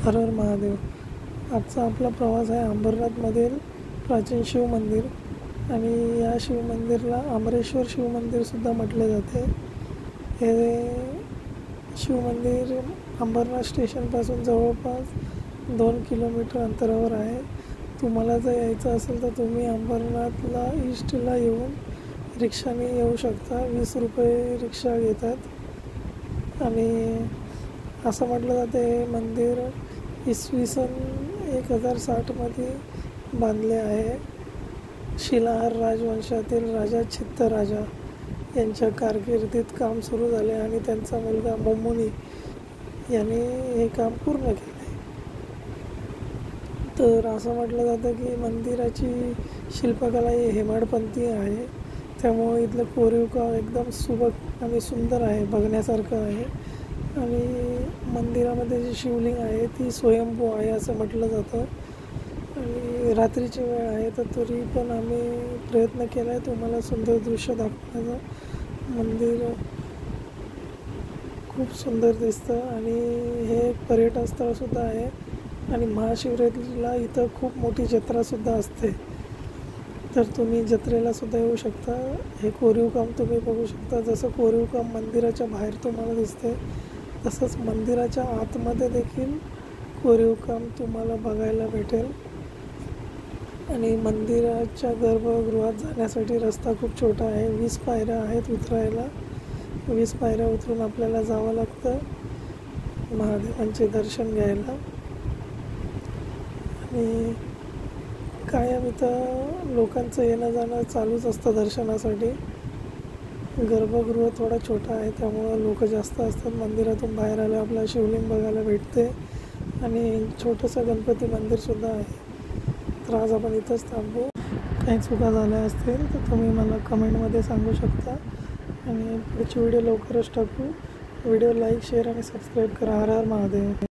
हर हर महादेव. आजचा आपला प्रवास आहे अंबरनाथमधील प्राचीन शिव मंदिर आणि या शिवमंदिरला अमरेश्वर शिवमंदिरसुद्धा म्हटले जाते. हे शिवमंदिर अंबरनाथ स्टेशनपासून जवळपास 2 किलोमीटर अंतरावर आहे. तुम्हाला जर यायचं असेल तर तुम्ही अंबरनाथला ईस्टला येऊन रिक्षाने येऊ शकता. 20 रुपये रिक्षा घेतात आणि असं म्हटलं जातं हे मंदिर इसवी सन 1060मध्ये बांधले आहे. शिलाहार राजवंशातील राजा चित्तराजा यांच्या कारकिर्दीत काम सुरू झाले आणि त्यांचा मुलगा मोमुनी यांनी हे काम पूर्ण केले. तर असं म्हटलं जातं की मंदिराची शिल्पकला ही हेमाडपंथी आहे. त्यामुळे इथलं कोरीव काम एकदम सुबक आणि सुंदर आहे, बघण्यासारखं आहे. आणि मंदिरामध्ये जी शिवलिंग आहे ती स्वयंभू आहे असं म्हटलं जातं. आणि रात्रीची वेळ आहे तर तरी पण आम्ही प्रयत्न केला आहे तुम्हाला सुंदर दृश्य दाखवण्याचा. मंदिर खूप सुंदर दिसतं आणि हे एक पर्यटन स्थळसुद्धा आहे. आणि महाशिवरात्रीला इथं खूप मोठी जत्रासुद्धा असते, तर तुम्ही जत्रेलासुद्धा येऊ शकता. हे कोरीव काम तुम्ही बघू शकता. जसं कोरीव काम मंदिराच्या बाहेर तुम्हाला दिसते तसंच मंदिराच्या आतमध्ये देखील कोरीव काम तुम्हाला बघायला भेटेल. आणि मंदिराच्या गर्भगृहात जाण्यासाठी रस्ता खूप छोटा आहे. 20 पायऱ्या आहेत उतरायला. 20 पायऱ्या उतरून आपल्याला जावं लागतं महादेवांचे दर्शन घ्यायला. आणि कायम इथं लोकांचं येणं जाणं चालूच असतं दर्शनासाठी. गर्भगृह थोडा छोटा आहे त्यामुळं लोक जास्त असतात. मंदिरातून बाहेर आलं आपल्याला शिवलिंग बघायला भेटते आणि छोटंसं गणपती मंदिरसुद्धा आहे. तर आज आपण इथंच थांबू. काही चुका झाल्या असतील तर तुम्ही मला कमेंटमध्ये सांगू शकता आणि पुढची व्हिडिओ लवकरच टाकू. व्हिडिओ लाईक, शेअर आणि सबस्क्राईब करा. हर हर महादेव.